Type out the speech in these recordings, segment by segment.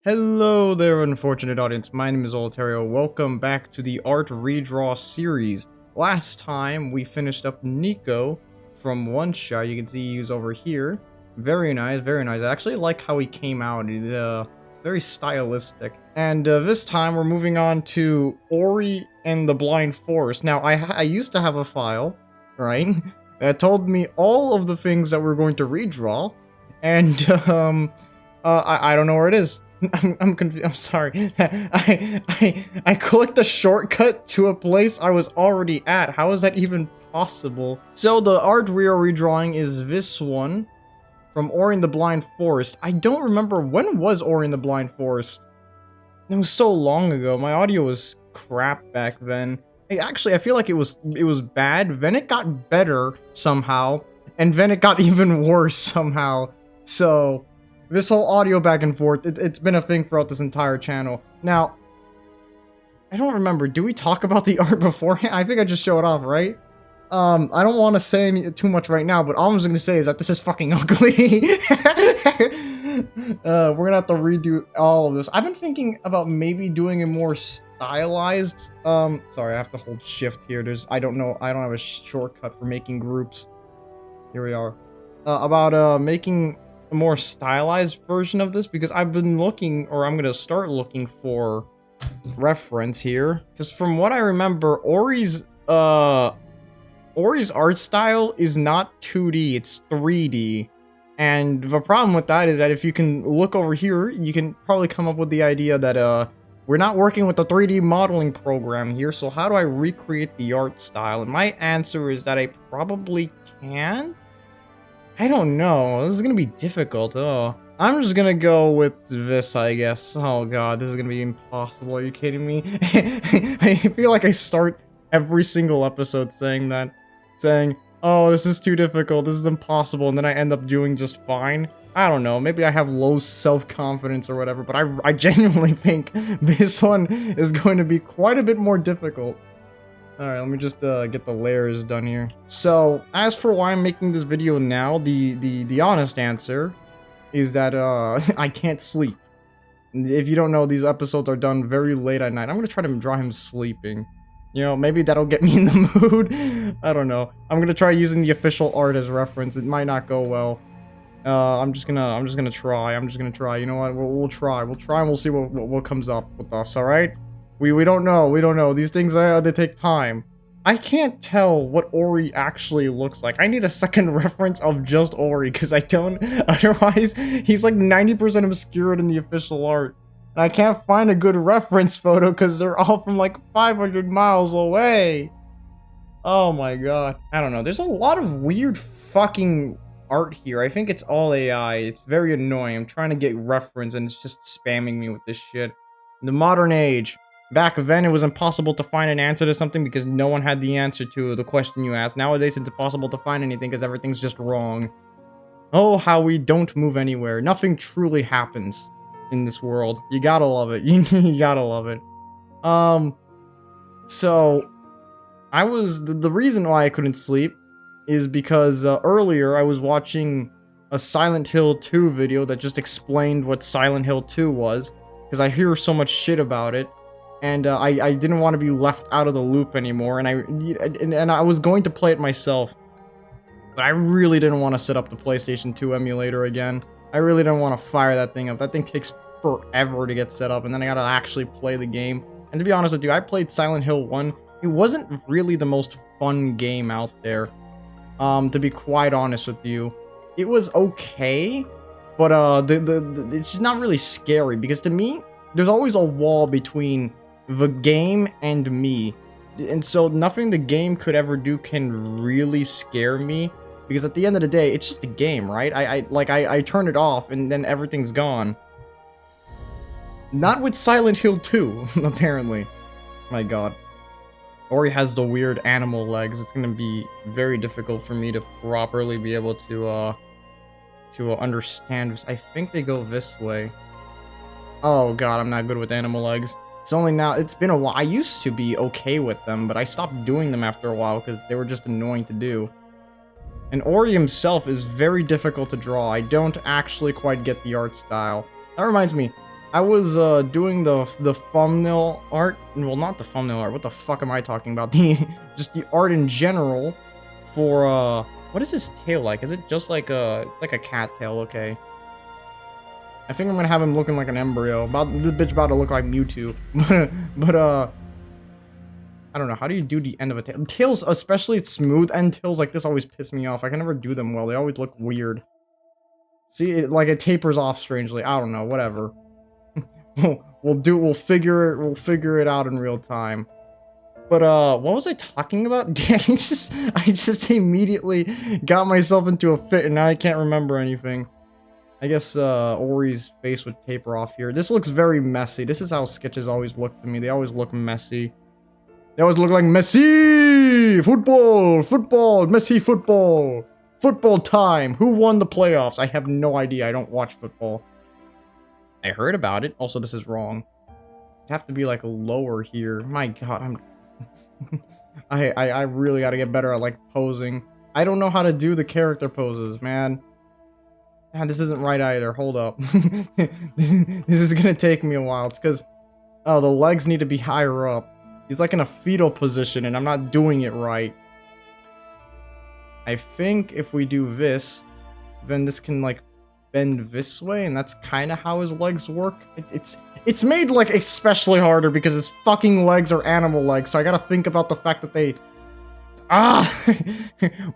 Hello there, unfortunate audience. My name is Olaterrio. Welcome back to the Art Redraw series. Last time, we finished up Nico from Oneshot. You can see he's over here. Very nice, very nice. I actually like how he came out. He's very stylistic. And this time, we're moving on to Ori and the Blind Forest. Now, I used to have a file, right, that told me all of the things that we're going to redraw. And, I don't know where it is. I'm confused. I'm sorry. I clicked a shortcut to a place I was already at. How is that even possible? So the art we are redrawing is this one from Ori and the Blind Forest. I don't remember, when was Ori and the Blind Forest? It was so long ago. My audio was crap back then. Actually, I feel like it was bad. Then it got better somehow, and then it got even worse somehow. So this whole audio back and forth, it's been a thing throughout this entire channel. Now, I don't remember, do we talk about the art beforehand? I think I just showed off, right? I don't want to say too much right now, but all I'm just going to say is that this is fucking ugly. We're going to have to redo all of this. I've been thinking about maybe doing a more stylized, sorry, I have to hold shift here. I don't have a shortcut for making groups. Here we are. Making a more stylized version of this, because I've been looking, or I'm gonna start looking for reference here, because from what I remember, Ori's art style is not 2D, it's 3D. And the problem with that is that if you can look over here, you can probably come up with the idea that we're not working with the 3D modeling program here, so how do I recreate the art style? And my answer is that I probably can. I don't know. This is gonna be difficult. Oh, I'm just gonna go with this, I guess. Oh god, this is gonna be impossible. Are you kidding me? I feel like I start every single episode saying that. Saying, oh, this is too difficult, this is impossible, and then I end up doing just fine. I don't know, maybe I have low self-confidence or whatever, but I genuinely think this one is going to be quite a bit more difficult. Alright, let me just get the layers done here. So, as for why I'm making this video now, the honest answer is that I can't sleep. If you don't know, these episodes are done very late at night. I'm gonna try to draw him sleeping. You know, maybe that'll get me in the mood. I don't know. I'm gonna try using the official art as reference. It might not go well. I'm just gonna try. You know what? We'll try. We'll try and we'll see what comes up with us, alright? We don't know. These things, they take time. I can't tell what Ori actually looks like. I need a second reference of just Ori, because I don't, otherwise, he's like 90% obscured in the official art. And I can't find a good reference photo, because they're all from like 500 miles away. Oh my god. I don't know, there's a lot of weird fucking art here. I think it's all AI. It's very annoying. I'm trying to get reference, and it's just spamming me with this shit. In the modern age. Back then, it was impossible to find an answer to something because no one had the answer to the question you asked. Nowadays, it's impossible to find anything because everything's just wrong. Oh, how we don't move anywhere. Nothing truly happens in this world. You gotta love it. You gotta love it. So, the reason why I couldn't sleep is because earlier I was watching a Silent Hill 2 video that just explained what Silent Hill 2 was, because I hear so much shit about it. And I didn't want to be left out of the loop anymore, and I was going to play it myself, but I really didn't want to set up the PlayStation 2 emulator again. I really didn't want to fire that thing up. That thing takes forever to get set up, and then I gotta actually play the game. And to be honest with you, I played Silent Hill 1. It wasn't really the most fun game out there, to be quite honest with you. It was okay, but it's just not really scary, because to me, there's always a wall between the game and me, and so nothing the game could ever do can really scare me, because at the end of the day, it's just a game, right? I turn it off and then everything's gone. Not with Silent Hill 2, apparently. My god. Ori has the weird animal legs. It's gonna be very difficult for me to properly be able to understand this. I think they go this way. Oh god, I'm not good with animal legs. It's only now, it's been a while. I used to be okay with them, but I stopped doing them after a while because they were just annoying to do. And Ori himself is very difficult to draw. I don't actually quite get the art style. That reminds me, I was doing the thumbnail art. Well, not the thumbnail art. What the fuck am I talking about? The just the art in general for what is his tail like? Is it just like a cat tail? Okay. I think I'm gonna have him looking like an embryo. This bitch about to look like Mewtwo. but I don't know. How do you do the end of a tail? Tails, especially smooth end tails like this, always piss me off. I can never do them well. They always look weird. See, it tapers off strangely. I don't know. Whatever. We'll figure it out in real time. But what was I talking about? I just immediately got myself into a fit and now I can't remember anything. I guess Ori's face would taper off here. This looks very messy. This is how sketches always look to me. They always look messy. They always look like Messi! Football! Football! Messi football! Football time! Who won the playoffs? I have no idea. I don't watch football. I heard about it. Also, this is wrong. It'd have to be like lower here. My god, I'm... I really gotta get better at like posing. I don't know how to do the character poses, man. Man, this isn't right either. Hold up. This is gonna take me a while. It's because... Oh, the legs need to be higher up. He's like in a fetal position and I'm not doing it right. I think if we do this, then this can like bend this way, and that's kind of how his legs work. It's made like especially harder because his fucking legs are animal legs, so I gotta think about the fact that they...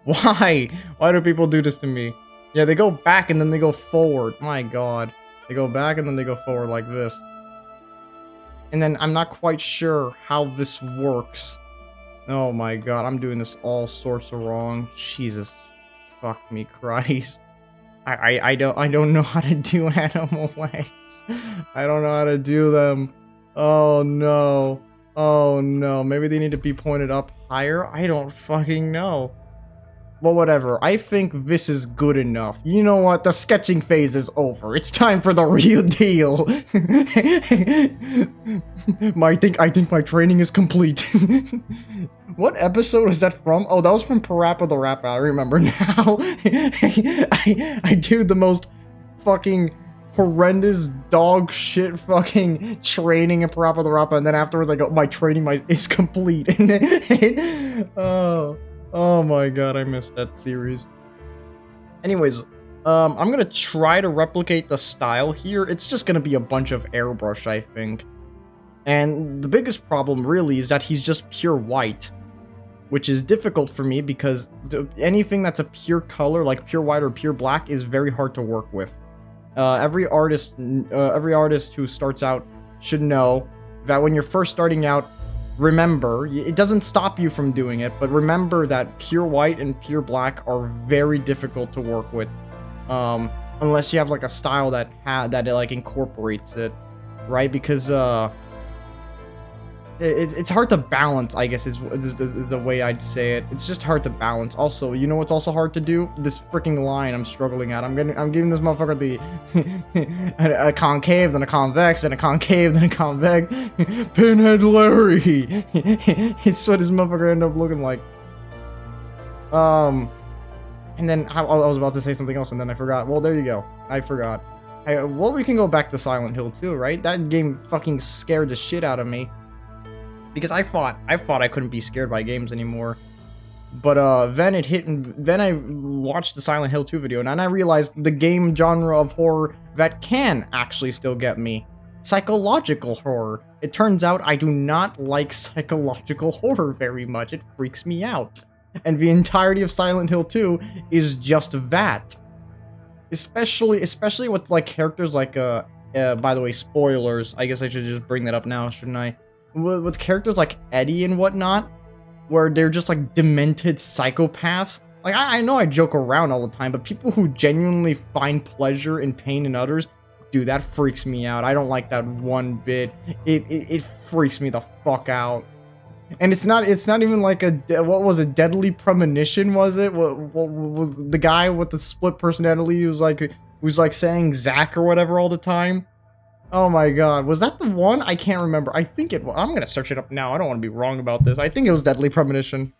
Why? Why do people do this to me? Yeah, they go back and then they go forward. My god. They go back and then they go forward like this. And then I'm not quite sure how this works. Oh my god, I'm doing this all sorts of wrong. Jesus, fuck me Christ. I don't know how to do animal legs. I don't know how to do them. Oh no. Oh no. Maybe they need to be pointed up higher? I don't fucking know. Well, whatever. I think this is good enough. You know what? The sketching phase is over. It's time for the real deal. I think my training is complete. What episode is that from? Oh, that was from Parappa the Rapper. I remember now. I do the most fucking horrendous dog shit fucking training in Parappa the Rapper, and then afterwards I go, my training is complete. Oh my god, I missed that series. Anyways, I'm gonna try to replicate the style here. It's just gonna be a bunch of airbrush, I think. And the biggest problem really is that he's just pure white, which is difficult for me because anything that's a pure color, like pure white or pure black, is very hard to work with. Every artist who starts out should know that when you're first starting out, remember, it doesn't stop you from doing it, but remember that pure white and pure black are very difficult to work with, unless you have like a style that like incorporates it, right? Because it's hard to balance, I guess is the way I'd say it. It's just hard to balance. Also, you know what's also hard to do? This freaking line I'm struggling at. I'm giving this motherfucker the a concave, then a convex, then a concave, then a convex. Pinhead Larry. It's what this motherfucker ended up looking like. And then I was about to say something else, and then I forgot. Well, there you go. I forgot. Well, we can go back to Silent Hill 2, right? That game fucking scared the shit out of me. Because I thought I couldn't be scared by games anymore, but then it hit, and then I watched the Silent Hill 2 video, and then I realized the game genre of horror that can actually still get me: psychological horror. It turns out I do not like psychological horror very much. It freaks me out, and the entirety of Silent Hill 2 is just that. Especially with like characters like by the way, spoilers. I guess I should just bring that up now, shouldn't I? With characters like Eddie and whatnot, where they're just like demented psychopaths. Like, I know I joke around all the time, but people who genuinely find pleasure in pain in others, dude, that freaks me out. I don't like that one bit. It freaks me the fuck out. And it's not even like what was it, Deadly Premonition, was it? What was the guy with the split personality who was like saying Zach or whatever all the time? Oh my god, was that the one? I can't remember. I think it was. I'm gonna search it up now. I don't want to be wrong about this. I think it was Deadly Premonition.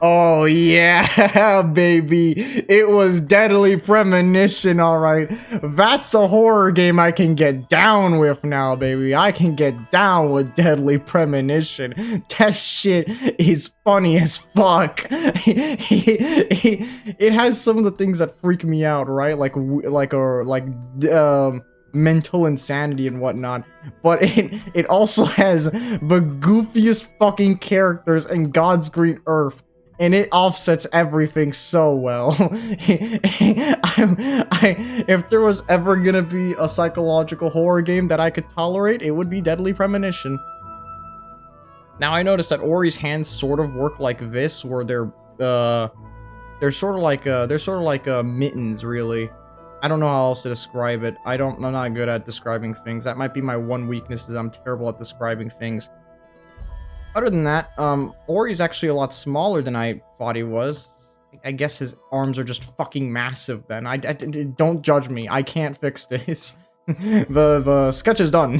Oh yeah, baby. It was Deadly Premonition, alright. That's a horror game I can get down with now, baby. I can get down with Deadly Premonition. That shit is funny as fuck. It has some of the things that freak me out, right? Like mental insanity and whatnot, but it also has the goofiest fucking characters in God's green earth, and it offsets everything so well. If there was ever gonna be a psychological horror game that I could tolerate, it would be Deadly Premonition. Now I noticed that Ori's hands sort of work like this, where they're sort of like mittens, really. I don't know how else to describe it. I'm not good at describing things. That might be my one weakness, is I'm terrible at describing things. Other than that, Ori's actually a lot smaller than I thought he was. I guess his arms are just fucking massive then. Don't judge me. I can't fix this. The sketch is done.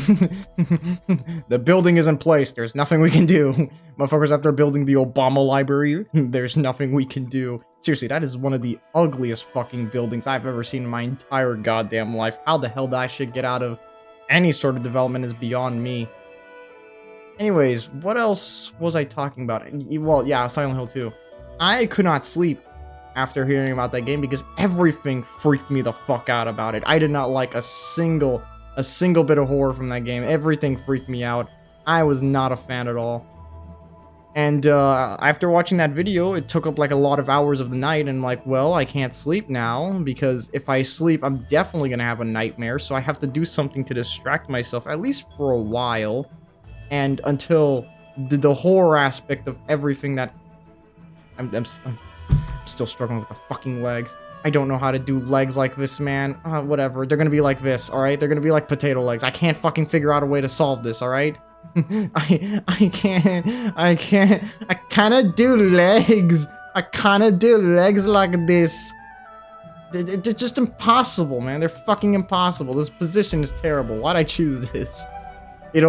The building is in place. There's nothing we can do. Motherfuckers out there building the Obama library. There's nothing we can do. Seriously, that is one of the ugliest fucking buildings I've ever seen in my entire goddamn life. How the hell that shit get out of any sort of development is beyond me. Anyways, what else was I talking about? Well, yeah, Silent Hill 2. I could not sleep after hearing about that game because everything freaked me the fuck out about it. I did not like a single bit of horror from that game. Everything freaked me out. I was not a fan at all. And after watching that video, it took up like a lot of hours of the night, and like, well, I can't sleep now because if I sleep, I'm definitely gonna have a nightmare, so I have to do something to distract myself, at least for a while, and until the horror aspect of everything that I'm still struggling with the fucking legs. I don't know how to do legs like this, man. Whatever. They're gonna be like this, alright? They're gonna be like potato legs. I can't fucking figure out a way to solve this, alright? I kinda do legs. I kinda do legs like this. They're just impossible, man. They're fucking impossible. This position is terrible. Why'd I choose this? The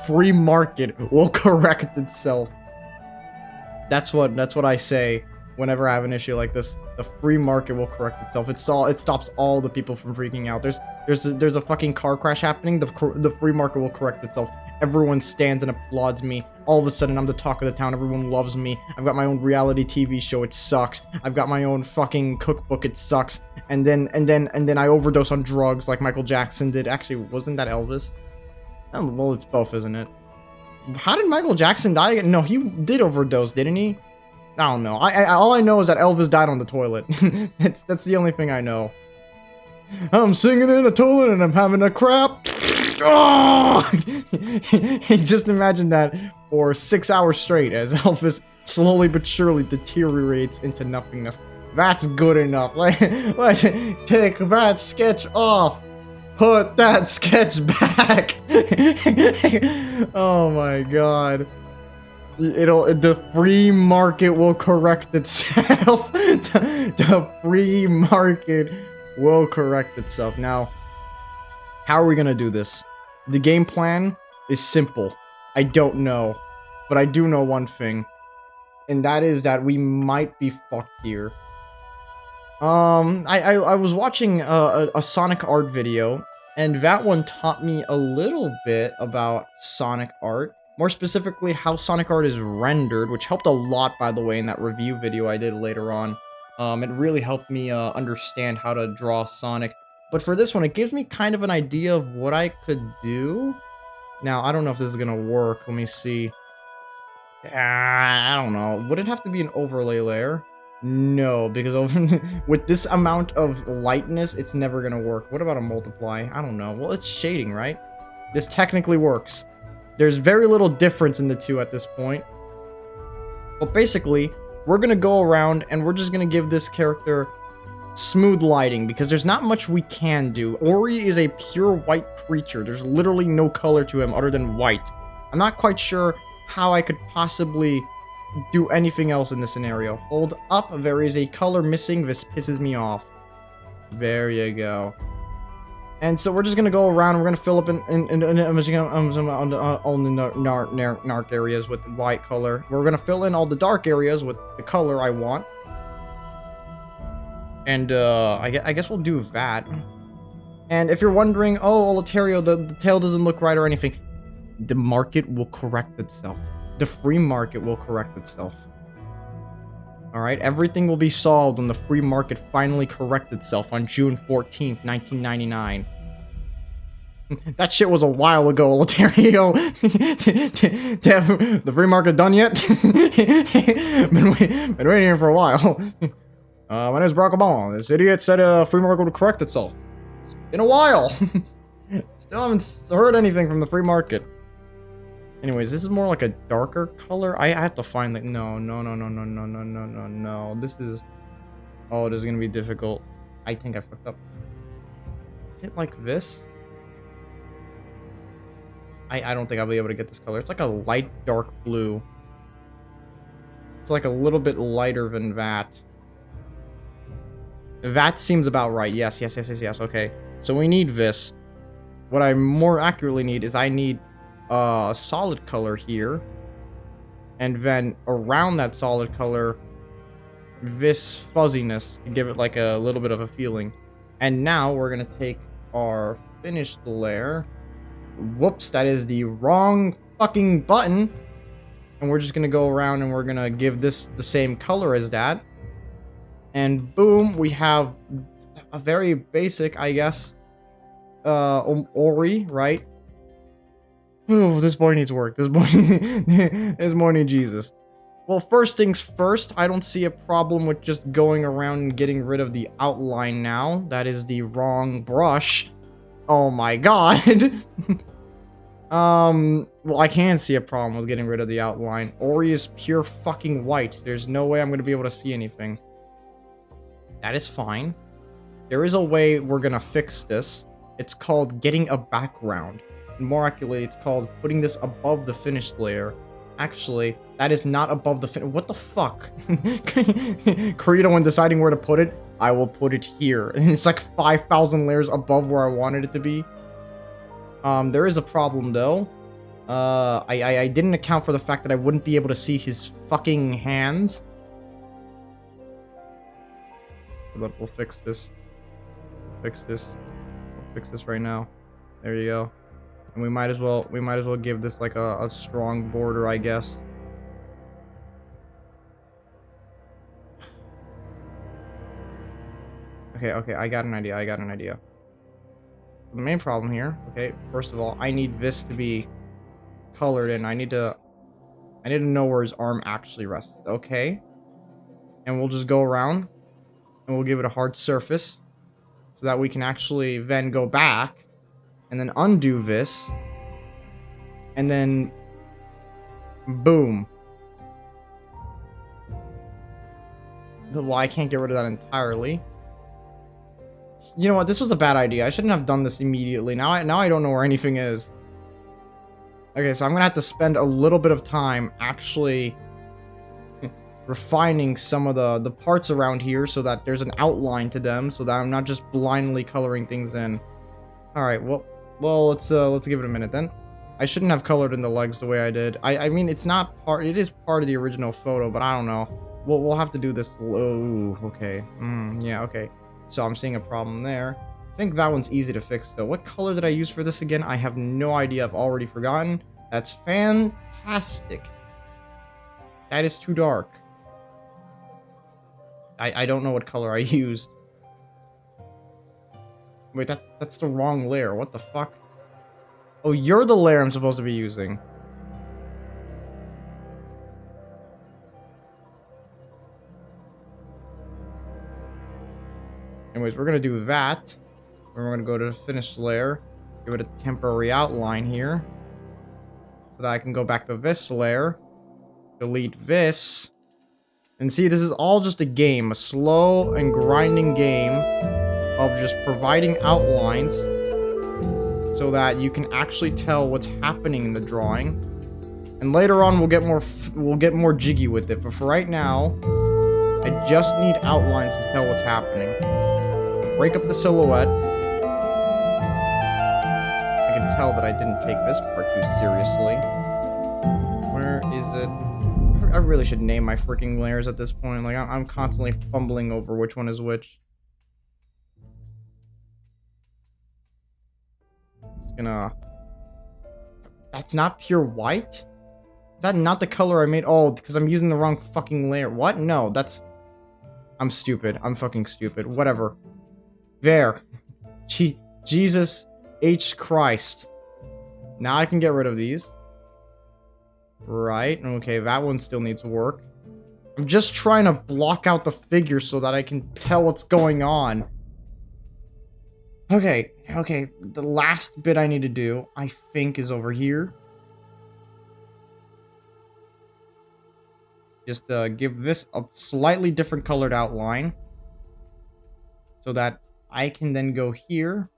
free market will correct itself. That's what I say whenever I have an issue like this. The free market will correct itself. It stops all the people from freaking out. There's a fucking car crash happening. The free market will correct itself. Everyone stands and applauds me. All of a sudden, I'm the talk of the town. Everyone loves me. I've got my own reality TV show. It sucks. I've got my own fucking cookbook. It sucks. And then I overdose on drugs like Michael Jackson did. Actually, wasn't that Elvis? Oh, well, it's both, isn't it? How did Michael Jackson die again? No, he did overdose, didn't he? I don't know. All I know is that Elvis died on the toilet. That's the only thing I know. I'm singing in the toilet and I'm having a crap. Oh! Just imagine that for 6 hours straight as Elvis slowly but surely deteriorates into nothingness. That's good enough. Let's take that sketch off. Put that sketch back. Oh my god. The free market will correct itself. The free market will correct itself. Now, how are we gonna do this? The game plan is simple. I don't know, but I do know one thing, and that is that we might be fucked here. I was watching a Sonic art video, and that one taught me a little bit about Sonic art. More specifically, how Sonic art is rendered, which helped a lot, by the way, in that review video I did later on. It really helped me understand how to draw Sonic. But for this one, it gives me kind of an idea of what I could do. Now, I don't know if this is gonna work. Let me see. I don't know. Would it have to be an overlay layer? No, because with this amount of lightness, it's never gonna work. What about a multiply? I don't know. Well, it's shading, right? This technically works. There's very little difference in the two at this point. But basically, we're gonna go around and we're just gonna give this character smooth lighting because there's not much we can do. Ori is a pure white creature. There's literally no color to him other than white. I'm not quite sure how I could possibly do anything else in this scenario. Hold up, there is a color missing. This pisses me off. There you go. And so we're just gonna go around. We're gonna fill up in all the dark areas with the white color. We're gonna fill in all the dark areas with the color I want. And I guess we'll do that. And if you're wondering, oh, Olaterrio, the tail doesn't look right or anything, the market will correct itself. The free market will correct itself. All right, everything will be solved when the free market finally corrects itself on June 14th, 1999. That shit was a while ago, Olaterrio. The free market done yet? been waiting here for a while. My name is Barack Obama. This idiot said free market would correct itself. It's been a while. Still haven't heard anything from the free market. Anyways, this is more like a darker color. I have to find like no. This is this is gonna be difficult. I think I fucked up. Is it like this? I don't think I'll be able to get this color. It's like a light dark blue. It's like a little bit lighter than that. That seems about right. Yes. Okay. So we need this. What I more accurately need is I need a solid color here, and then around that solid color this fuzziness to give it like a little bit of a feeling. And now we're gonna take our finished layer. Whoops, that is the wrong fucking button. And we're just gonna go around and we're gonna give this the same color as that, and boom, we have a very basic, I guess, Ori, right? Oh, this boy needs work. This boy needs Jesus. Well, first things first, I don't see a problem with just going around and getting rid of the outline now. That is the wrong brush. Oh my god. Well, I can see a problem with getting rid of the outline. Ori is pure fucking white. There's no way I'm going to be able to see anything. That is fine. There is a way we're going to fix this. It's called getting a background. More accurately, it's called putting this above the finished layer. Actually, that is not above the what the fuck? Credo, when deciding where to put it, I will put it here. And it's like 5,000 layers above where I wanted it to be. There is a problem though. I didn't account for the fact that I wouldn't be able to see his fucking hands. Look, we'll fix this. We'll fix this. We'll fix this right now. There you go. And we might as well give this like a strong border, I guess. Okay, I got an idea. The main problem here, okay, first of all, I need this to be colored in. I need to know where his arm actually rests, okay? And we'll just go around and we'll give it a hard surface so that we can actually then go back and then undo this, and then boom. Well, I can't get rid of that entirely. You know what? This was a bad idea. I shouldn't have done this immediately. Now I don't know where anything is. Okay, so I'm gonna have to spend a little bit of time actually refining some of the parts around here so that there's an outline to them, so that I'm not just blindly coloring things in. All right, well, let's give it a minute then. I shouldn't have colored in the legs the way I did. I mean, it's not part. It is part of the original photo, but I don't know. We'll have to do this. Oh, okay. Yeah, okay. So I'm seeing a problem there. I think that one's easy to fix though. What color did I use for this again? I have no idea. I've already forgotten. That's fantastic. That is too dark. I don't know what color I used. Wait, that's the wrong layer. What the fuck? Oh, you're the layer I'm supposed to be using. Anyways, we're gonna do that. And we're gonna go to the finished layer. Give it a temporary outline here. So that I can go back to this layer. Delete this. And see, this is all just a game. A slow and grinding game of just providing outlines so that you can actually tell what's happening in the drawing. And later on we'll get more jiggy with it, but for right now I just need outlines to tell what's happening. Break up the silhouette. tell that I didn't take this part too seriously. Where is it? I really should name my freaking layers at this point. Like, I'm constantly fumbling over which one is which. Just gonna... That's not pure white? Is that not the color I made? Oh, because I'm using the wrong fucking layer. What? No, that's... I'm stupid. I'm fucking stupid. Whatever. There. Jesus H. Christ. Now I can get rid of these. Right. Okay, that one still needs work. I'm just trying to block out the figure so that I can tell what's going on. Okay. The last bit I need to do, I think, is over here. Just give this a slightly different colored outline. So that I can then go here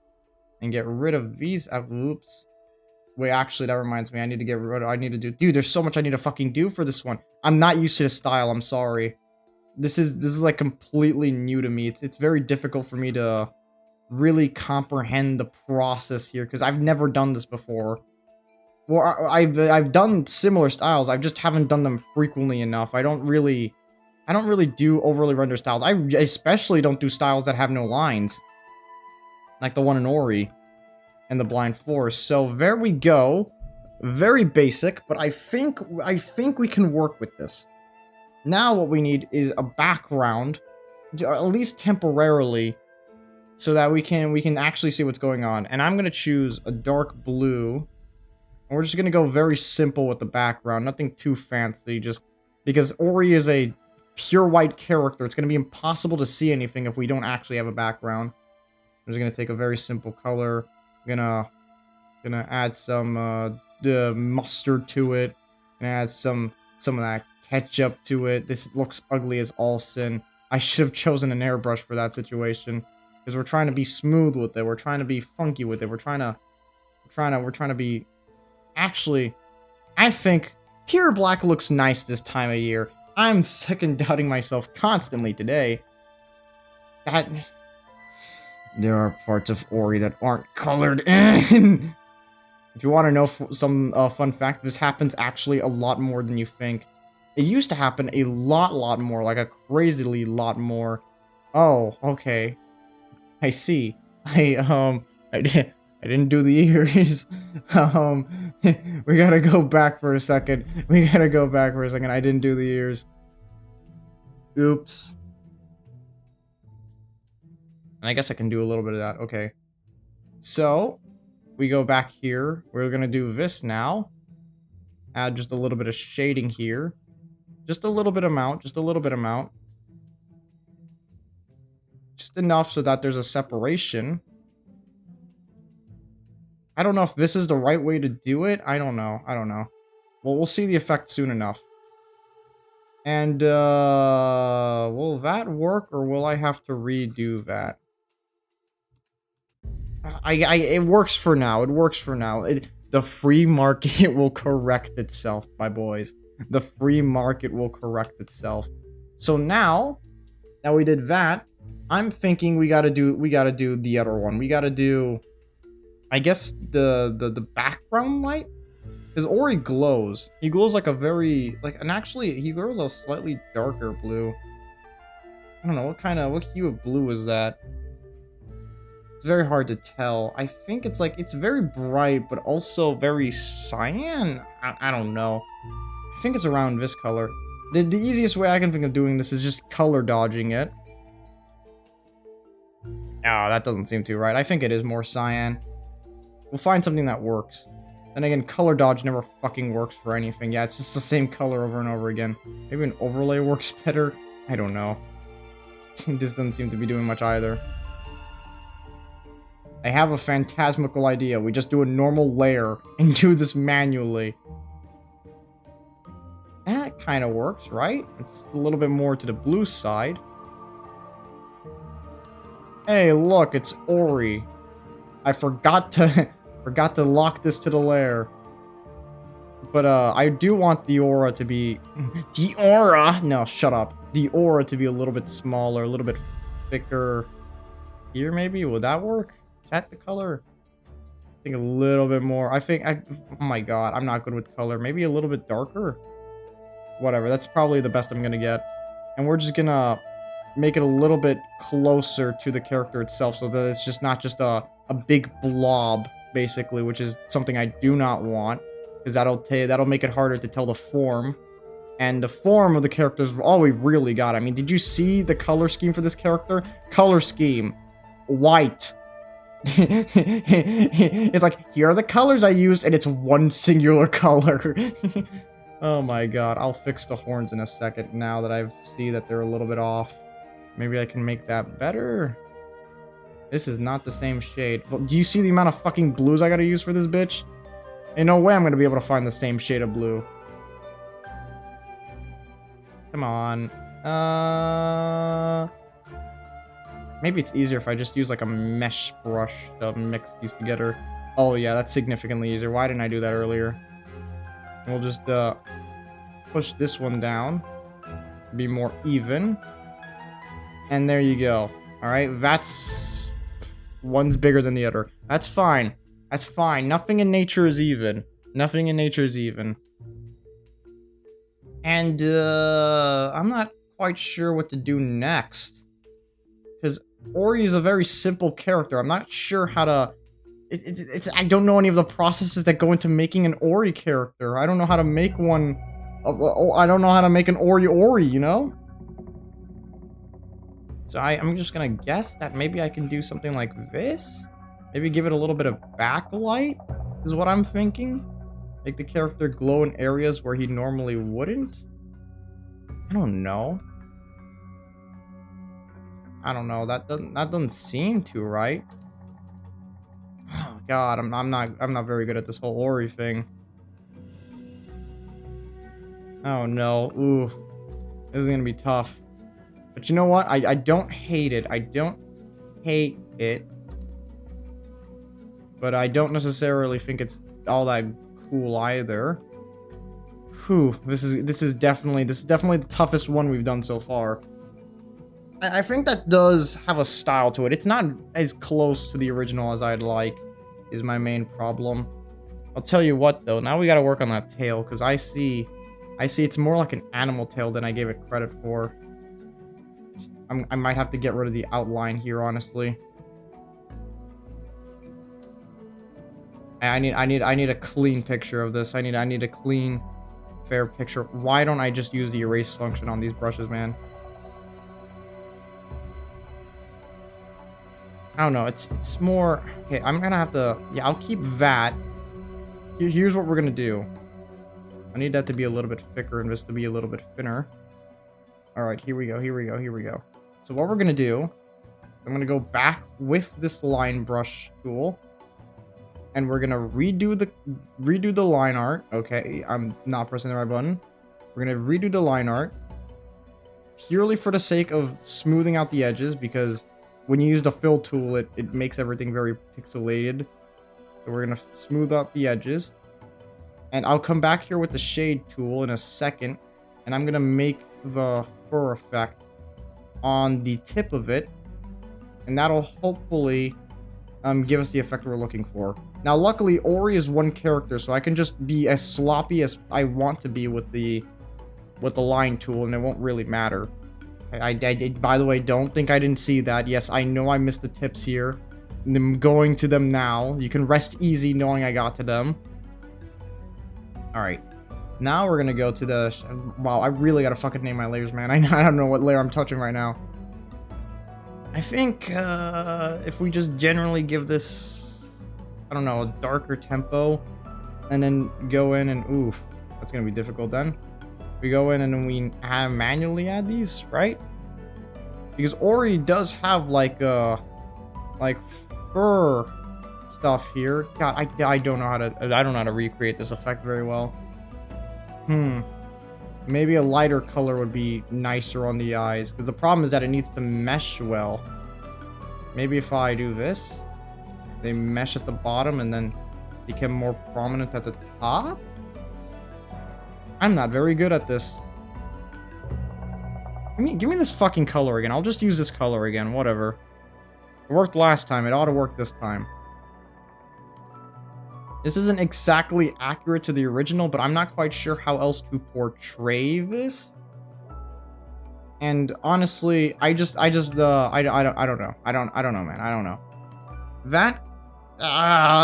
and get rid of these. Oops. Wait, actually, that reminds me. I need to get rid of... I need to do... Dude, there's so much I need to fucking do for this one. I'm not used to this style. I'm sorry. This is like completely new to me. It's very difficult for me to really comprehend the process here because I've never done this before. Well, I've done similar styles. I just haven't done them frequently enough. I don't really do overly render styles. I especially don't do styles that have no lines. Like the one in Ori and the Blind Forest. So there we go. Very basic, but I think we can work with this. Now what we need is a background, at least temporarily, so that we can actually see what's going on. And I'm gonna choose a dark blue. And we're just gonna go very simple with the background, nothing too fancy, just because Ori is a pure white character. It's gonna be impossible to see anything if we don't actually have a background. I'm just gonna take a very simple color. I'm gonna add some the mustard to it, and add some of that ketchup to it. This looks ugly as all sin. I should have chosen an airbrush for that situation because we're trying to be smooth with it. We're trying to be funky with it. We're trying to be. Actually, I think pure black looks nice this time of year. I'm second doubting myself constantly today. That there are parts of Ori that aren't colored in. If you want to know some fun fact, this happens actually a lot more than you think. It used to happen a lot more, like a crazily lot more. Oh, okay. I see. I didn't do the ears. We gotta go back for a second. I didn't do the ears. Oops. And I guess I can do a little bit of that. Okay. So, we go back here. We're gonna do this now. Add just a little bit of shading here. Just a little bit amount. Just enough so that there's a separation. I don't know if this is the right way to do it. I don't know. Well, we'll see the effect soon enough. And, will that work, or will I have to redo that? It works for now. The free market will correct itself, my boys. The free market will correct itself. So now we did that, I'm thinking we gotta do the other one. We gotta do, I guess, the background light? Because Ori glows. He glows like a very, and actually, he glows a slightly darker blue. I don't know, what hue of blue is that? It's very hard to tell. I think it's very bright, but also very cyan? I don't know. I think it's around this color. The easiest way I can think of doing this is just color dodging it. Oh, that doesn't seem too right. I think it is more cyan. We'll find something that works. And again, color dodge never fucking works for anything. Yeah, it's just the same color over and over again. Maybe an overlay works better? I don't know. This doesn't seem to be doing much either. I have a phantasmical idea. We just do a normal layer and do this manually. That kind of works, right? It's a little bit more to the blue side. Hey, look, it's Ori. I forgot to lock this to the layer. But I do want the aura to be no, shut up. The aura to be a little bit smaller, a little bit thicker. Here maybe? Would that work? Is that the color? think a little bit more. Oh my god, I'm not good with color. Maybe a little bit darker? Whatever, that's probably the best I'm gonna get. And we're just gonna make it a little bit closer to the character itself so that it's just not just a big blob, basically, which is something I do not want. Because that'll make it harder to tell the form. And the form of the character is all we've really got. I mean, did you see the color scheme for this character? Color scheme. White. It's like, here are the colors I used, and it's one singular color. Oh my god, I'll fix the horns in a second now that I see that they're a little bit off. Maybe I can make that better. This is not the same shade. Well, do you see the amount of fucking blues I gotta use for this bitch? Ain't no way I'm gonna be able to find the same shade of blue. Come on. Maybe it's easier if I just use like a mesh brush to mix these together. Oh yeah, that's significantly easier. Why didn't I do that earlier? We'll just push this one down. Be more even. And there you go. Alright, that's... One's bigger than the other. That's fine. That's fine. Nothing in nature is even. Nothing in nature is even. And, I'm not quite sure what to do next. Because Ori is a very simple character. I'm not sure how to... I don't know any of the processes that go into making an Ori character. I don't know how to make one... I don't know how to make an Ori, you know? So I'm just gonna guess that maybe I can do something like this? Maybe give it a little bit of backlight? Is what I'm thinking? Make the character glow in areas where he normally wouldn't? I don't know. I don't know. That doesn't seem to, right? Oh god, I'm not very good at this whole Ori thing. Oh no. Ooh. This is gonna be tough. But you know what? I don't hate it. I don't hate it. But I don't necessarily think it's all that cool either. Whew. This is definitely the toughest one we've done so far. I think that does have a style to it. It's not as close to the original as I'd like, is my main problem. I'll tell you what, though. Now we gotta work on that tail, because I see it's more like an animal tail than I gave it credit for. I might have to get rid of the outline here, honestly. I need a clean picture of this. I need a clean, fair picture. Why don't I just use the erase function on these brushes, man? I don't know. It's more... Okay, I'm gonna have to... Yeah, I'll keep that. Here's what we're gonna do. I need that to be a little bit thicker and this to be a little bit thinner. Alright, here we go. So what we're gonna do... I'm gonna go back with this line brush tool. And we're gonna redo the line art. Okay, I'm not pressing the right button. We're gonna redo the line art. Purely for the sake of smoothing out the edges, because... when you use the fill tool, it makes everything very pixelated. So we're going to smooth out the edges. And I'll come back here with the shade tool in a second. And I'm going to make the fur effect on the tip of it. And that'll hopefully give us the effect we're looking for. Now, luckily, Ori is one character, so I can just be as sloppy as I want to be with the line tool, and it won't really matter. I did, by the way, don't think I didn't see that. Yes, I know I missed the tips here. I'm going to them now. You can rest easy knowing I got to them. Alright. Now we're gonna go to the... Wow, I really gotta fucking name my layers, man. I don't know what layer I'm touching right now. I think, if we just generally give this... I don't know, a darker tempo. And then go in and... Oof. That's gonna be difficult then. We go in and then we manually add these, right? Because Ori does have like fur stuff here. God, I don't know how to recreate this effect very well. Maybe a lighter color would be nicer on the eyes, because the problem is that it needs to mesh well. Maybe if I do this, they mesh at the bottom and then become more prominent at the top. I'm not very good at this. Give me this fucking color again. I'll just use this color again. Whatever. It worked last time. It ought to work this time. This isn't exactly accurate to the original, but I'm not quite sure how else to portray this. And honestly, I don't know. I don't know, man. I don't know. That,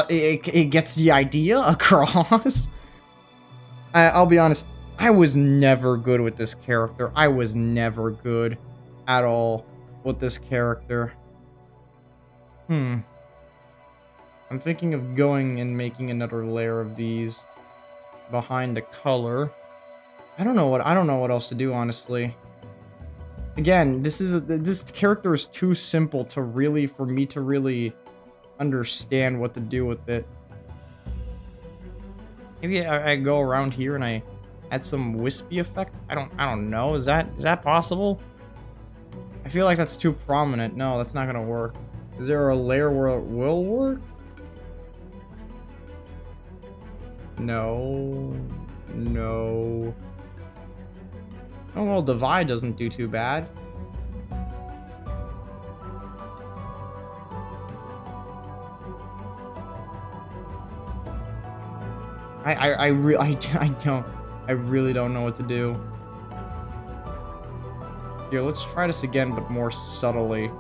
it gets the idea across. I'll be honest. I was never good with this character. I was never good at all with this character. I'm thinking of going and making another layer of these behind the color. I don't know what else to do, honestly. Again, this character is too simple to really, for me to really understand what to do with it. Maybe I go around here and I add some wispy effect. I don't know. Is that possible? I feel like that's too prominent. No, that's not gonna work. Is there a layer where it will work? No. No. Oh well, divide doesn't do too bad. I really don't know what to do. Here, let's try this again, but more subtly.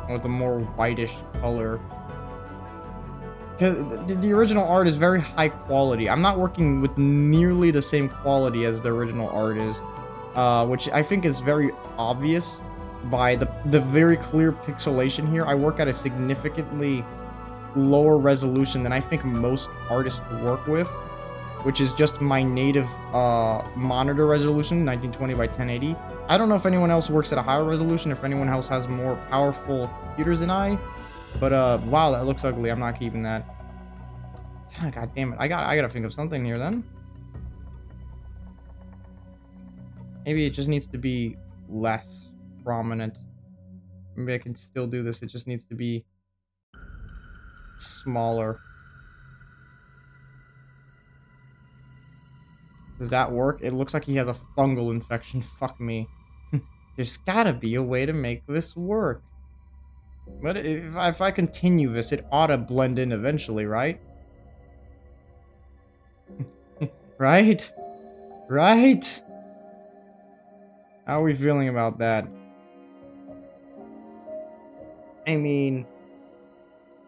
With a more whitish color. Because the original art is very high quality. I'm not working with nearly the same quality as the original art is. Which I think is very obvious by the very clear pixelation here. I work at a significantly lower resolution than I think most artists work with, which is just my native monitor resolution, 1920 by 1080. I don't know if anyone else works at a higher resolution, if anyone else has more powerful computers than I, but wow, that looks ugly. I'm not keeping that. God damn it. I gotta think of something here then. Maybe it just needs to be less prominent. Maybe I can still do this. It just needs to be smaller. Does that work? It looks like he has a fungal infection. Fuck me. There's gotta be a way to make this work. But if I continue this, it ought to blend in eventually, right? Right? Right? How are we feeling about that? I mean,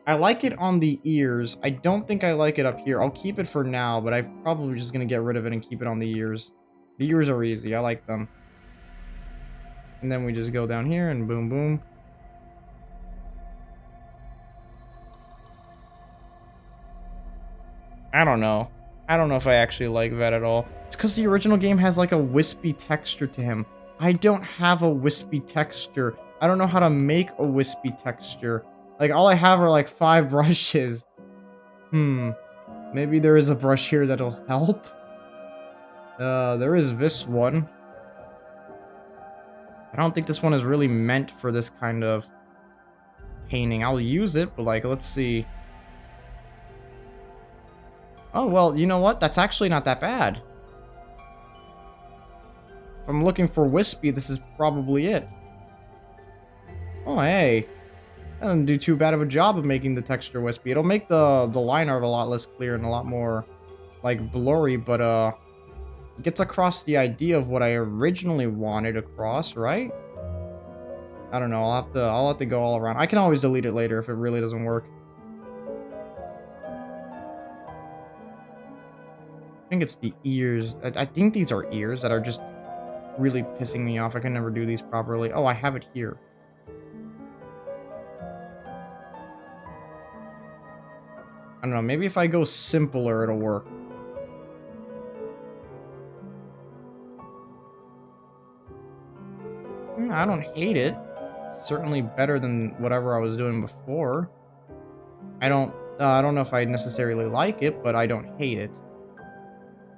I like it on the ears. I don't think I like it up here. I'll keep it for now, but I'm probably just going to get rid of it and keep it on the ears. The ears are easy. I like them. And then we just go down here and boom, boom. I don't know. I don't know if I actually like that at all. It's because the original game has like a wispy texture to him. I don't have a wispy texture. I don't know how to make a wispy texture. Like, all I have are like 5 brushes. Maybe there is a brush here that'll help. There is this one. I don't think this one is really meant for this kind of painting. I'll use it, but like, let's see. Oh, well, you know what? That's actually not that bad. If I'm looking for wispy, this is probably it. Oh, hey. That doesn't do too bad of a job of making the texture wispy. It'll make the line art a lot less clear and a lot more, like, blurry, but, it gets across the idea of what I originally wanted across, right? I don't know. I'll have to go all around. I can always delete it later if it really doesn't work. I think it's the ears. I think these are ears that are just really pissing me off. I can never do these properly. Oh, I have it here. I don't know. Maybe if I go simpler, it'll work. I don't hate it. It's certainly better than whatever I was doing before. I don't know if I necessarily like it, but I don't hate it.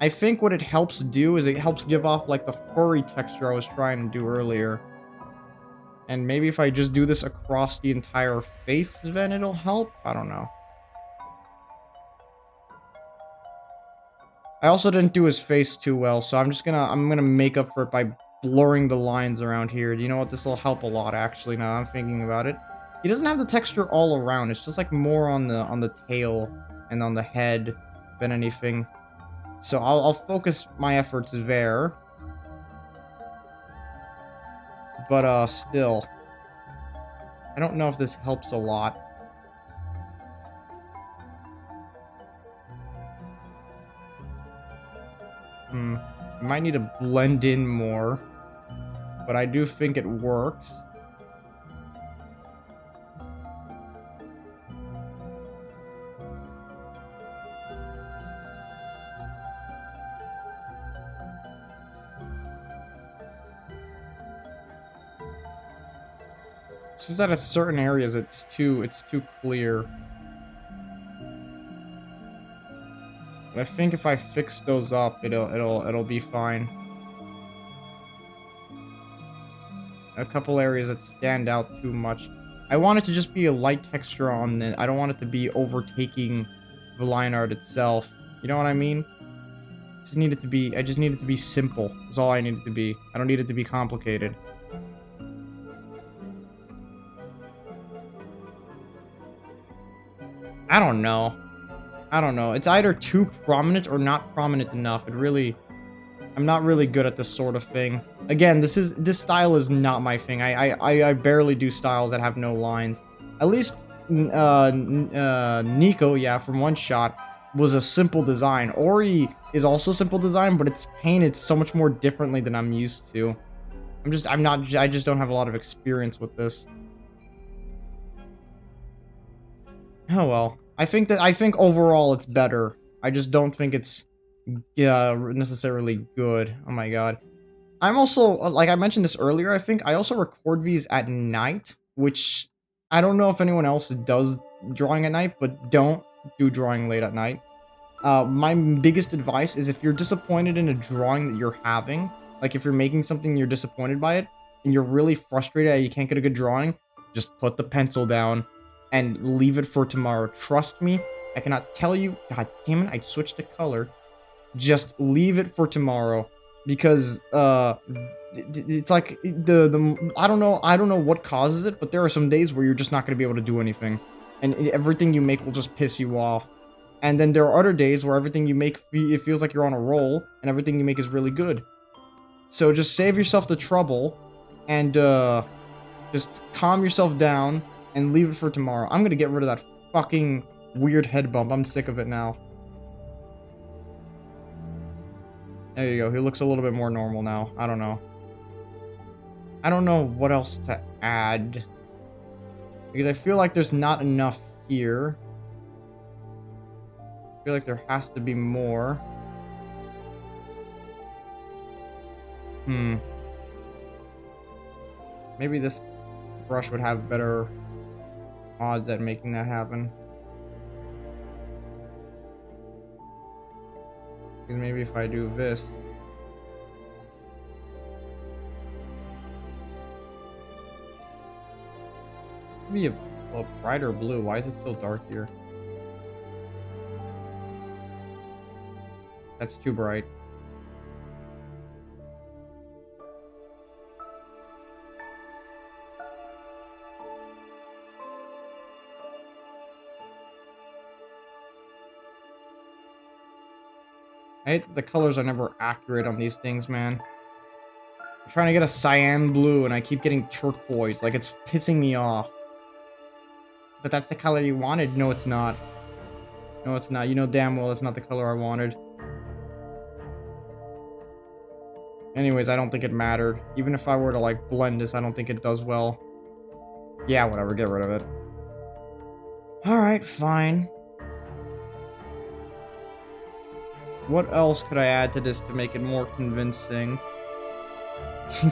I think what it helps do is it helps give off like the furry texture I was trying to do earlier. And maybe if I just do this across the entire face, then it'll help? I don't know. I also didn't do his face too well, so I'm gonna make up for it by blurring the lines around here. Do you know what? This will help a lot, actually, now I'm thinking about it. He doesn't have the texture all around. It's just like more on the tail and on the head than anything. So I'll focus my efforts there. But still, I don't know if this helps a lot. I might need to blend in more, but I do think it works. It's just that at certain areas it's too clear. But I think if I fix those up, it'll be fine. A couple areas that stand out too much. I want it to just be a light texture on it. I don't want it to be overtaking the line art itself. You know what I mean? I just need it to be simple. That's all I need it to be. I don't need it to be complicated. I don't know. It's either too prominent or not prominent enough. I'm not really good at this sort of thing. Again, this style is not my thing. I barely do styles that have no lines. At least Nico, yeah, from One Shot was a simple design. Ori is also simple design, but it's painted so much more differently than I'm used to. I just don't have a lot of experience with this. Oh well. I think overall it's better. I just don't think it's necessarily good. Oh my god. I'm also, like I mentioned this earlier, I think I also record these at night, which I don't know if anyone else does drawing at night, but don't do drawing late at night. My biggest advice is if you're disappointed in a drawing that you're having, like if you're making something and you're disappointed by it, and you're really frustrated that you can't get a good drawing, just put the pencil down and leave it for tomorrow. Trust me, I cannot tell you, god damn it, I switched the color. Just leave it for tomorrow. Because it's like I don't know what causes it, but there are some days where you're just not going to be able to do anything, and everything you make will just piss you off. And then there are other days where everything you make, it feels like you're on a roll, and everything you make is really good. So just save yourself the trouble, and just calm yourself down and leave it for tomorrow. I'm gonna get rid of that fucking weird head bump. I'm sick of it now. There you go. He looks a little bit more normal now. I don't know. I don't know what else to add. Because I feel like there's not enough here. I feel like there has to be more. Maybe this brush would have better odds at making that happen. Because maybe if I do this. Maybe a brighter blue. Why is it so dark here? That's too bright. I hate that the colors are never accurate on these things, man. I'm trying to get a cyan blue and I keep getting turquoise. Like, it's pissing me off. But that's the color you wanted? No, it's not. No, it's not. You know damn well it's not the color I wanted. Anyways, I don't think it mattered. Even if I were to, like, blend this, I don't think it does well. Yeah, whatever. Get rid of it. Alright, fine. What else could I add to this to make it more convincing?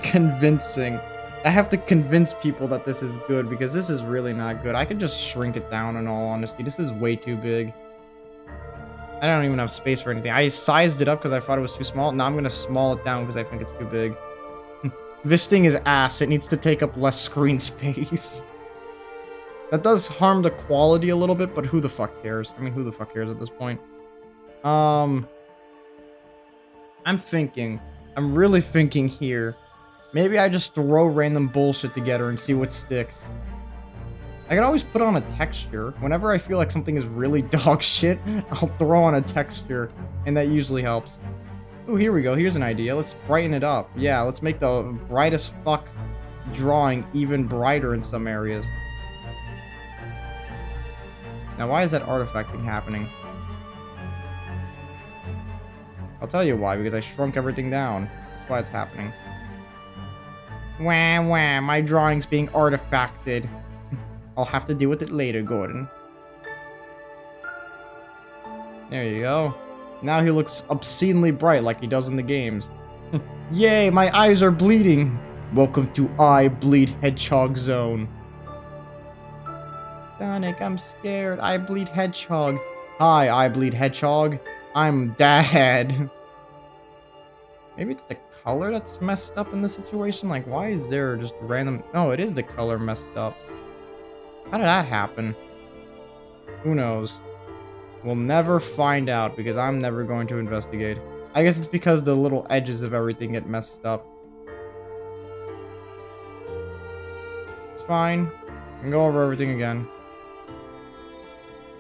Convincing. I have to convince people that this is good, because this is really not good. I could just shrink it down, in all honesty. This is way too big. I don't even have space for anything. I sized it up because I thought it was too small. Now I'm going to small it down because I think it's too big. This thing is ass. It needs to take up less screen space. That does harm the quality a little bit, but who the fuck cares? I mean, who the fuck cares at this point? I'm really thinking here. Maybe I just throw random bullshit together and see what sticks. I could always put on a texture. Whenever I feel like something is really dog shit, I'll throw on a texture, and that usually helps. Oh, here we go. Here's an idea. Let's brighten it up. Yeah, let's make the brightest fuck drawing even brighter in some areas. Now, why is that artifact thing happening? I'll tell you why, because I shrunk everything down. That's why it's happening. Wah, wah, my drawing's being artifacted. I'll have to deal with it later, Gordon. There you go. Now he looks obscenely bright like he does in the games. Yay, my eyes are bleeding. Welcome to I Bleed Hedgehog Zone. Sonic, I'm scared. I bleed Hedgehog. Hi, I Bleed Hedgehog. I'm Dad. Maybe it's the color that's messed up in this situation? Like, why is there just random... Oh, it is the color messed up. How did that happen? Who knows? We'll never find out because I'm never going to investigate. I guess it's because the little edges of everything get messed up. It's fine. I can go over everything again.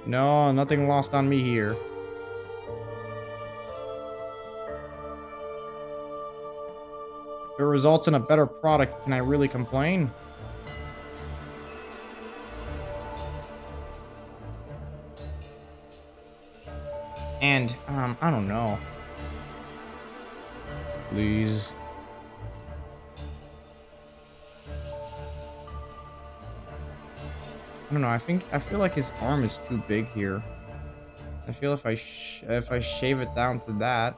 No, nothing lost on me here. If it results in a better product, can I really complain? And, I don't know. Please. I don't know, I feel like his arm is too big here. I feel if I shave it down to that.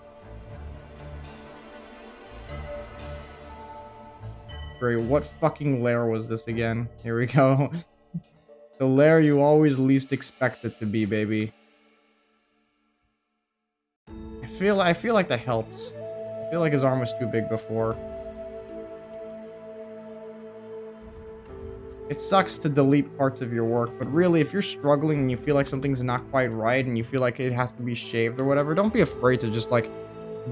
Great, what fucking layer was this again? Here we go. The layer you always least expect it to be, baby. I feel like that helps. I feel like his arm was too big before. It sucks to delete parts of your work, but really, if you're struggling and you feel like something's not quite right and you feel like it has to be shaved or whatever, don't be afraid to just, like,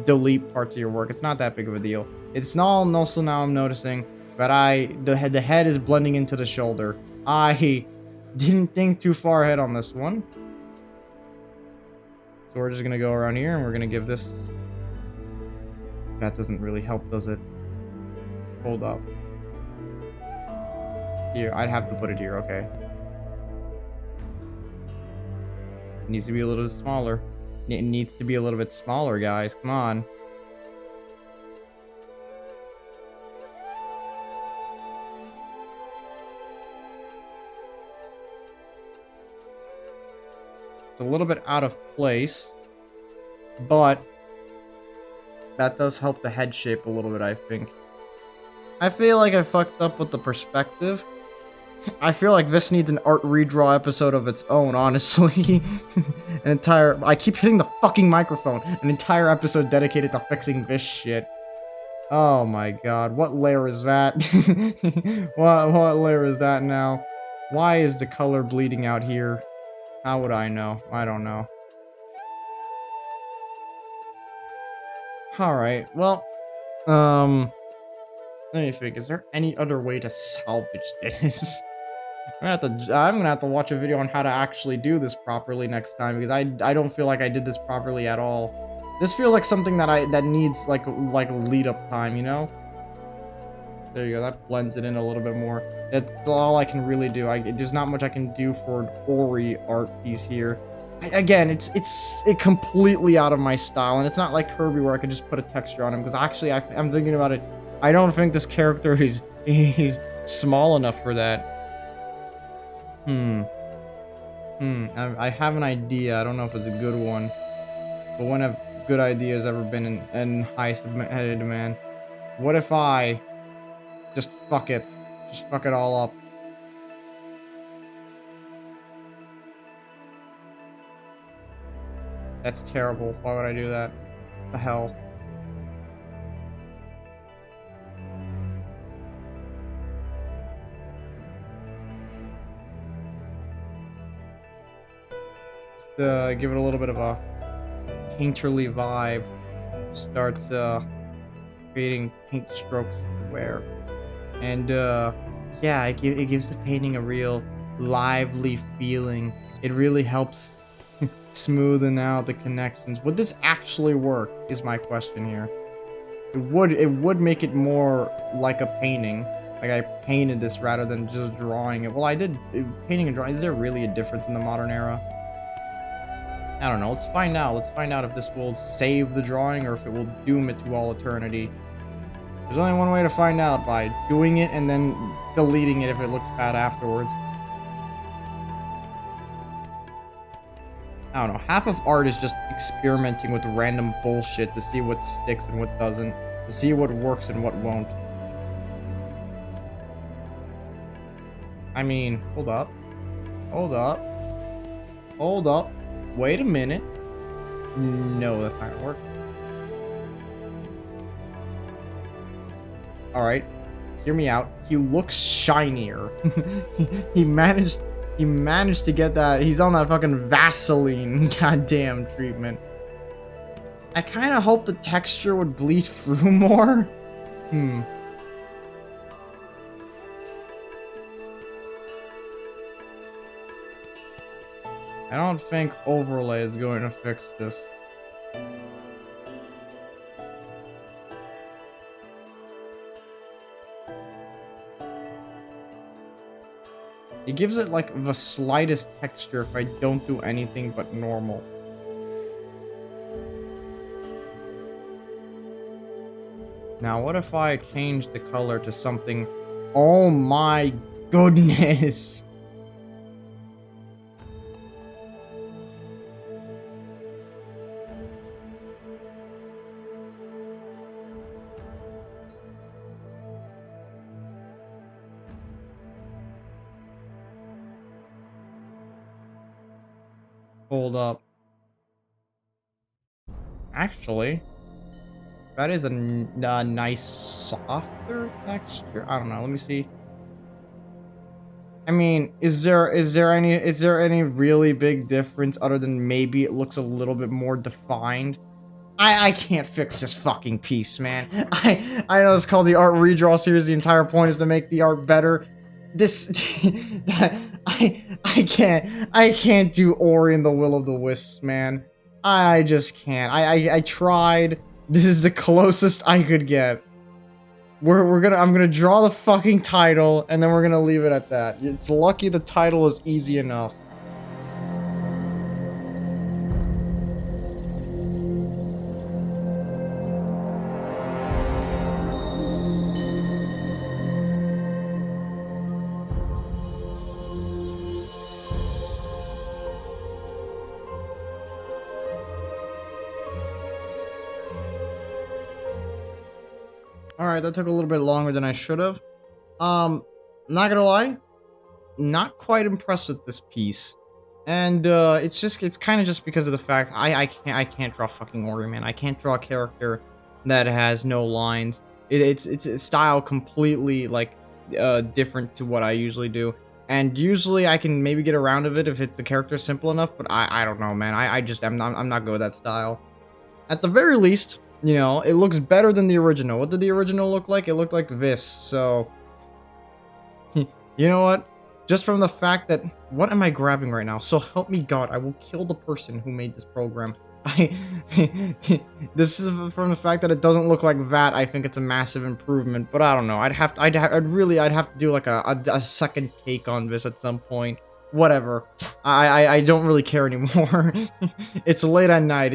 delete parts of your work. It's not that big of a deal. It's not also now I'm noticing, but the head is blending into the shoulder. I didn't think too far ahead on this one. So we're just gonna go around here and we're gonna give this... That doesn't really help, does it? Hold up. Here, I'd have to put it here, okay. It needs to be a little bit smaller. It needs to be a little bit smaller, guys. Come on. It's a little bit out of place, but that does help the head shape a little bit, I think. I feel like I fucked up with the perspective. I feel like this needs an art redraw episode of its own, honestly. I keep hitting the fucking microphone. An entire episode dedicated to fixing this shit. Oh my god, what layer is that? What layer is that now? Why is the color bleeding out here? How would I know? I don't know. Alright, well, let me think, is there any other way to salvage this? I'm gonna have to watch a video on how to actually do this properly next time, because I don't feel like I did this properly at all. This feels like something that needs like lead up time, you know? There you go, that blends it in a little bit more. That's all I can really do. There's not much I can do for an Ori art piece here. Again, it's completely out of my style, and it's not like Kirby where I could just put a texture on him, because actually I'm thinking about it. I don't think this character is small enough for that. I have an idea. I don't know if it's a good one, but when have good ideas ever been in high demand? What if I just fuck it all up? That's terrible. Why would I do that? What the hell? Just give it a little bit of a painterly vibe. Starts creating paint strokes everywhere, and yeah, it gives the painting a real lively feeling. It really helps smoothen out the connections. Would this actually work, is my question here. It would make it more like a painting. Like I painted this rather than just drawing it. Well, I did painting and drawing. Is there really a difference in the modern era? I don't know. Let's find out. Let's find out if this will save the drawing or if it will doom it to all eternity. There's only one way to find out, by doing it and then deleting it if it looks bad afterwards. I don't know. Half of art is just experimenting with random bullshit to see what sticks and what doesn't. To see what works and what won't. I mean, hold up. Hold up. Hold up. Wait a minute. No, that's not gonna work. Alright. Hear me out. He looks shinier. he managed to get that. He's on that fucking Vaseline goddamn treatment. I kind of hope the texture would bleed through more. I don't think overlay is going to fix this. It gives it like the slightest texture if I don't do anything but normal. Now, what if I change the color to something? Oh my goodness! Hold up. Actually, that is a nice softer texture. I don't know. Let me see. I mean, is there any really big difference other than maybe it looks a little bit more defined? I can't fix this fucking piece, man. I know it's called the art redraw series. The entire point is to make the art better. I can't do Ori and the Will of the Wisps, man. I just can't. I tried. This is the closest I could get. I'm gonna draw the fucking title and then we're gonna leave it at that. It's lucky the title is easy enough. Alright, that took a little bit longer than I should have. Not gonna lie, not quite impressed with this piece. And it's kind of just because of the fact I can't draw fucking Ori, man. I can't draw a character that has no lines. It's style completely like different to what I usually do. And usually I can maybe get around of it if the character's simple enough, but I don't know, man. I'm not good with that style. At the very least, you know, it looks better than the original. What did the original look like? It looked like this, so... you know what? Just from the fact that... What am I grabbing right now? So help me God, I will kill the person who made this program. This is from the fact that it doesn't look like that. I think it's a massive improvement, but I don't know. I'd have to do like a second take on this at some point. Whatever. I don't really care anymore. It's late at night.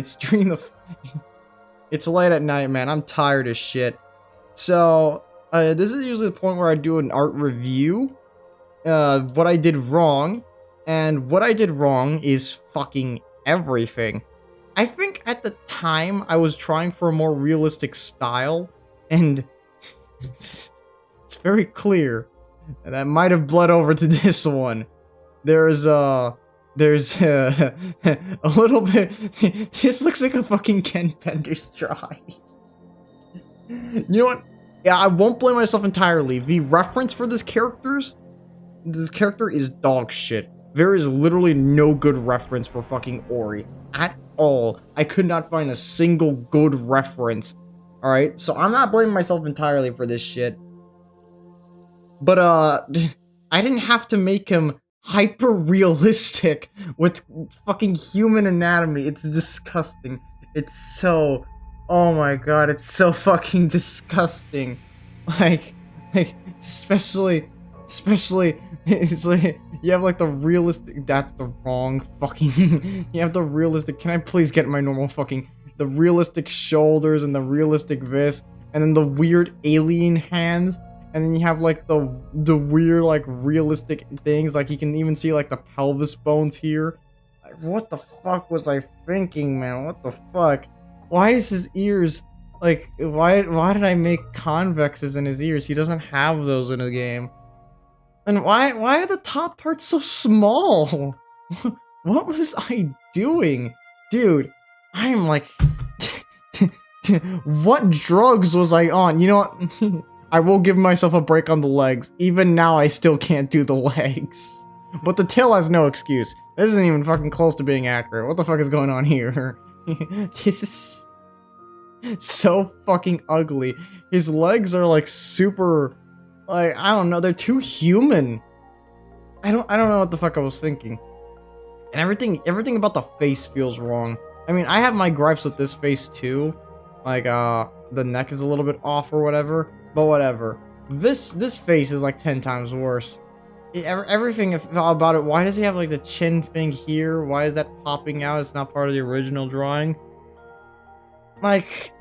It's late at night, man. I'm tired as shit. So, this is usually the point where I do an art review. What I did wrong. And what I did wrong is fucking everything. I think at the time, I was trying for a more realistic style. And it's very clear. That might have bled over to this one. There's a little bit. This looks like a fucking Ken Bender's drawing. You know what? Yeah, I won't blame myself entirely. The reference for this character is dog shit. There is literally no good reference for fucking Ori at all. I could not find a single good reference. All right, so I'm not blaming myself entirely for this shit. But I didn't have to make him hyper realistic with fucking human anatomy. It's disgusting. It's so, oh my god, it's so fucking disgusting. Like, especially, it's like, you have like the realistic, that's the wrong fucking, you have the realistic, can I please get my normal fucking, the realistic shoulders and the realistic this, and then the weird alien hands, and then you have like the weird like realistic things, like you can even see like the pelvis bones here. Like, what the fuck was I thinking, man? What the fuck? Why is his ears like, why did I make convexes in his ears? He doesn't have those in the game. And why are the top parts so small? What was I doing? Dude, I'm like what drugs was I on? You know what? I will give myself a break on the legs. Even now I still can't do the legs. But the tail has no excuse. This isn't even fucking close to being accurate. What the fuck is going on here? This is so fucking ugly. His legs are like super, like, I don't know, they're too human. I don't know what the fuck I was thinking. And everything about the face feels wrong. I mean, I have my gripes with this face too. Like, the neck is a little bit off or whatever, but whatever. This face is like 10 times worse. Everything about it, why does he have like the chin thing here? Why is that popping out? It's not part of the original drawing. Like,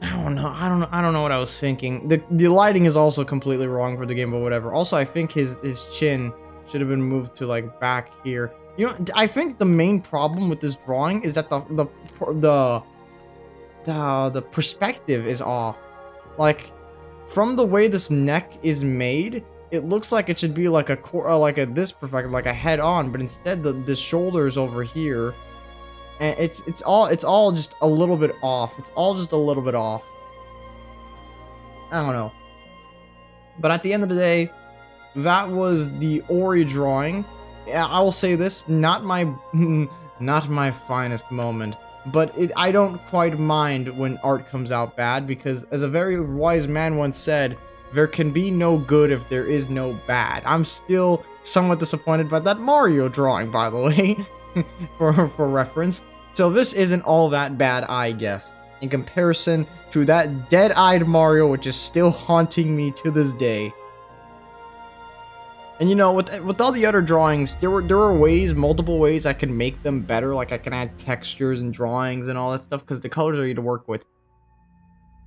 I don't know what I was thinking. The lighting is also completely wrong for the game, but whatever. Also, I think his chin should have been moved to like back here. You know, I think the main problem with this drawing is that the perspective is off. Like, from the way this neck is made, it looks like it should be like this perspective, like a head on, but instead the shoulders over here. And it's all just a little bit off. It's all just a little bit off. I don't know. But at the end of the day, that was the Ori drawing. Yeah, I will say this, not my not my finest moment, but I don't quite mind when art comes out bad, because as a very wise man once said, there can be no good if there is no bad. I'm still somewhat disappointed by that Mario drawing, by the way. for reference. So this isn't all that bad, I guess, in comparison to that dead-eyed Mario, which is still haunting me to this day. And you know, with all the other drawings, there were ways, multiple ways I can make them better. Like I can add textures and drawings and all that stuff, because the colors are easy to work with.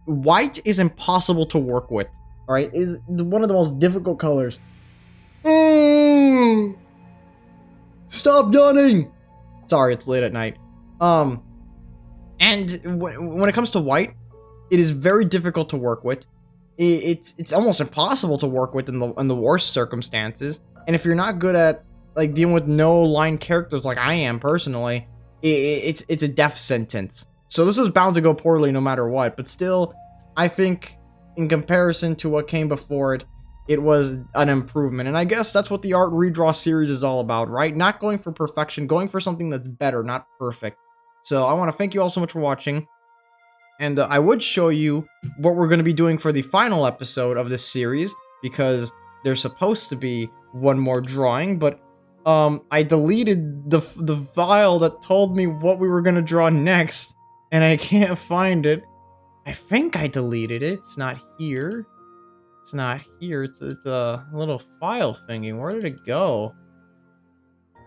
White is impossible to work with. All right, is one of the most difficult colors. Stop yawning. Sorry, it's late at night. And when it comes to white, it is very difficult to work with. It's almost impossible to work with in the worst circumstances. And if you're not good at like dealing with no line characters like I am personally, it's a death sentence. So this was bound to go poorly no matter what. But still, I think in comparison to what came before it, it was an improvement. And I guess that's what the Art Redraw series is all about, right? Not going for perfection, going for something that's better, not perfect. So I want to thank you all so much for watching. And I would show you what we're going to be doing for the final episode of this series, because there's supposed to be one more drawing, but I deleted the file that told me what we were going to draw next, and I can't find it. I think I deleted it. It's not here. It's not here. It's a little file thingy. Where did it go?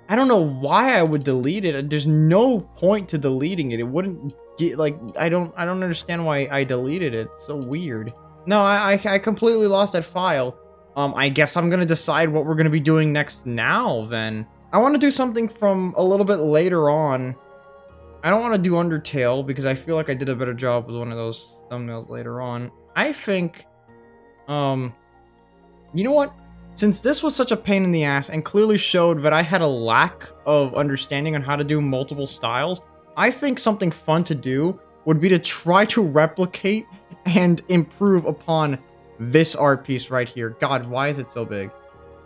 I don't know why I would delete it. There's no point to deleting it. It wouldn't get, like, I don't understand why I deleted it. It's so weird. No, I completely lost that file. I guess I'm gonna decide what we're gonna be doing next now, then. I want to do something from a little bit later on. I don't want to do Undertale, because I feel like I did a better job with one of those thumbnails later on. I think, you know what? Since this was such a pain in the ass and clearly showed that I had a lack of understanding on how to do multiple styles, I think something fun to do would be to try to replicate and improve upon this art piece right here. God, why is it so big?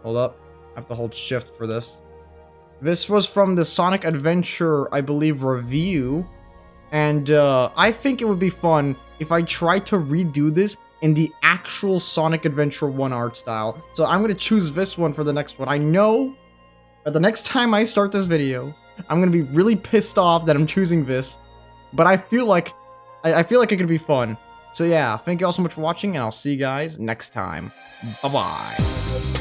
Hold up. I have to hold shift for this. This was from the Sonic Adventure, I believe, review. And I think it would be fun if I tried to redo this in the actual Sonic Adventure 1 art style. So I'm going to choose this one for the next one. I know that the next time I start this video, I'm going to be really pissed off that I'm choosing this, but I feel like it could be fun. So yeah, thank you all so much for watching, and I'll see you guys next time. Bye-bye.